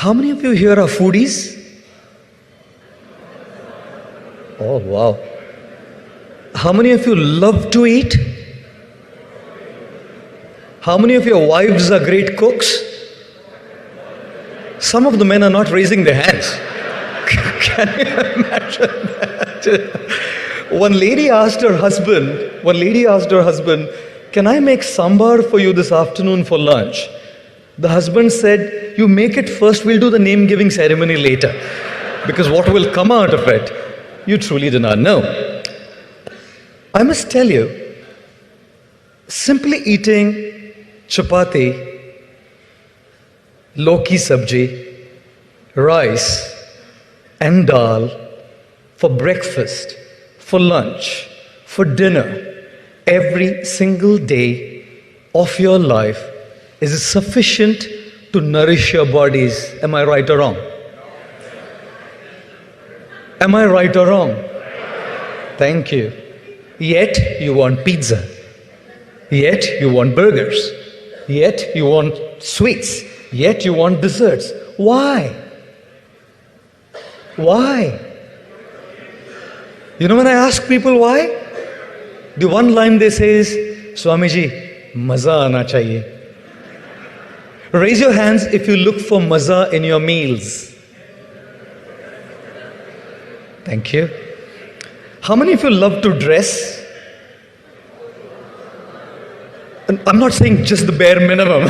How many of you here are foodies? Oh, wow. How many of you love to eat? How many of your wives are great cooks? Some of the men are not raising their hands. Can you imagine that? One lady asked her husband, can I make sambar for you this afternoon for lunch? The husband said, you make it first, we'll do the name-giving ceremony later. Because what will come out of it, you truly do not know. I must tell you, simply eating chapati, loki sabji, rice, and dal for breakfast, for lunch, for dinner, every single day of your life is sufficient to nourish your bodies. Am I right or wrong? Am I right or wrong? Thank you. Yet you want pizza. Yet you want burgers. Yet you want sweets. Yet you want desserts. Why? Why? You know, when I ask people why, the one line they say is, Swamiji, maza aana chahiye. Raise your hands if you look for maza in your meals. Thank you. How many of you love to dress? And I'm not saying just the bare minimum.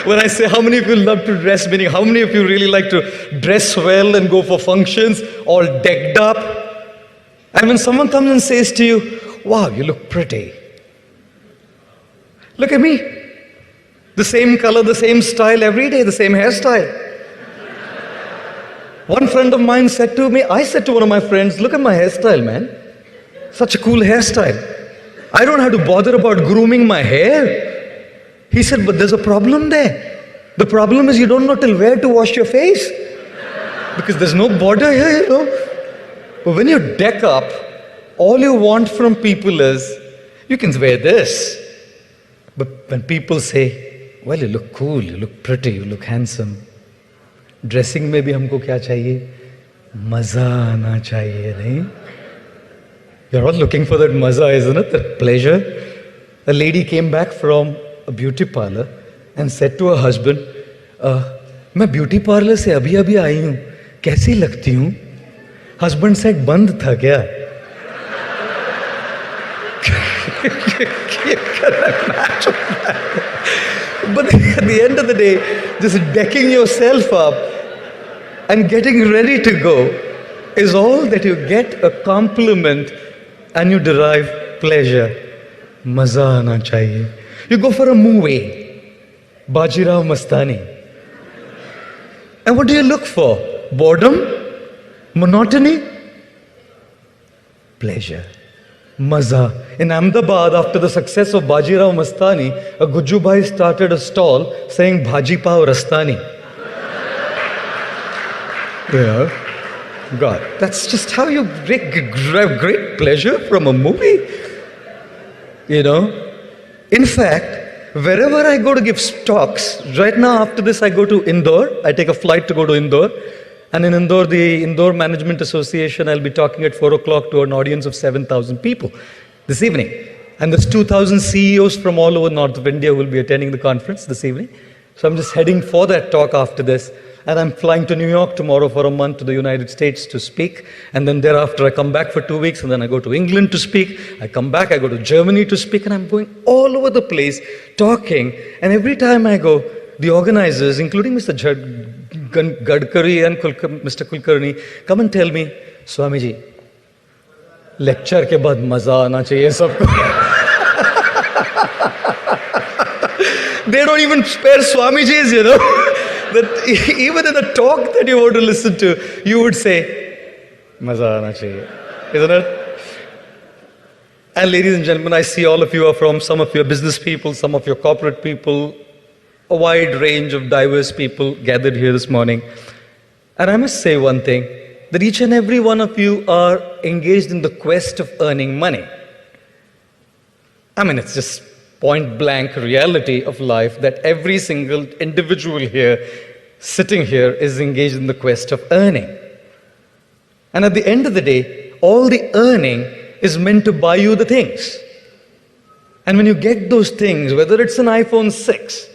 When I say how many of you love to dress, meaning how many of you really like to dress well and go for functions, all decked up? And when someone comes and says to you, wow, you look pretty. Look at me. The same color, the same style every day, the same hairstyle. One friend of mine said to me, I said to one of my friends, look at my hairstyle, man. Such a cool hairstyle. I don't have to bother about grooming my hair. He said, but there's a problem there. The problem is you don't know till where to wash your face. Because there's no border here, you know. But when you deck up, all you want from people is, you can wear this. But when people say, well, you look cool, you look pretty, you look handsome. Dressing में भी हमको क्या चाहिए? मजा आना चाहिए, नहीं? You're all looking for that maza, isn't it? That pleasure. A lady came back from a beauty parlor and said to her husband, मैं beauty parlor से अभी आई हूँ, कैसी लगती हूँ? Husband said, बंद था क्या? But at the end of the day, just decking yourself up and getting ready to go is all that you get a compliment and you derive pleasure. Maza aana chahiye. You go for a movie, Bajirao Mastani. And what do you look for? Boredom? Monotony? Pleasure. Maza. In Ahmedabad, after the success of Bajirao Mastani, a Gujju Bhai started a stall saying Bhaji Pav Rastani. Yeah. God, that's just how you derive great pleasure from a movie. You know? In fact, wherever I go to give talks, right now after this I go to Indore. I take a flight to go to Indore. And in Indore, the Indore Management Association, I'll be talking at 4 o'clock to an audience of 7,000 people this evening. And there's 2,000 CEOs from all over north of India who will be attending the conference this evening. So I'm just heading for that talk after this. And I'm flying to New York tomorrow for a month to the United States to speak. And then thereafter I come back for 2 weeks and then I go to England to speak. I come back, I go to Germany to speak, and I'm going all over the place talking. And every time I go, the organizers, including Mr. Gadkari and Mr. Kulkarni, come and tell me, Swamiji, lecture ke baad maza aana chahiye sabko. They don't even spare Swamijis, you know. That even in a talk that you want to listen to, you would say, maza aana chahiye. Isn't it? And ladies and gentlemen, I see all of you are from, some of your business people, some of your corporate people, a wide range of diverse people gathered here this morning. And I must say one thing, that each and every one of you are engaged in the quest of earning money. I mean, it's just point blank reality of life that every single individual here, sitting here, is engaged in the quest of earning. And at the end of the day, all the earning is meant to buy you the things. And when you get those things, whether it's an iPhone 6s,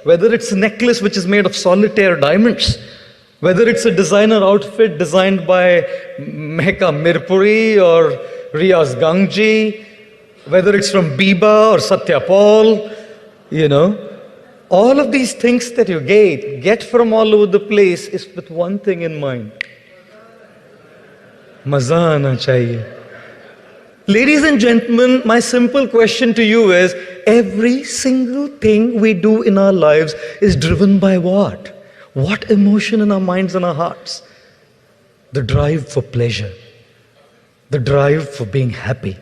whether it's a necklace which is made of solitaire diamonds, whether it's a designer outfit designed by Mehka Mirpuri or Riaz Gangji, whether it's from Biba or Satya Paul, all of these things that you get from all over the place is with one thing in mind. Maza aana chahiye. Ladies and gentlemen, my simple question to you is, every single thing we do in our lives is driven by what? What emotion in our minds and our hearts? The drive for pleasure. The drive for being happy.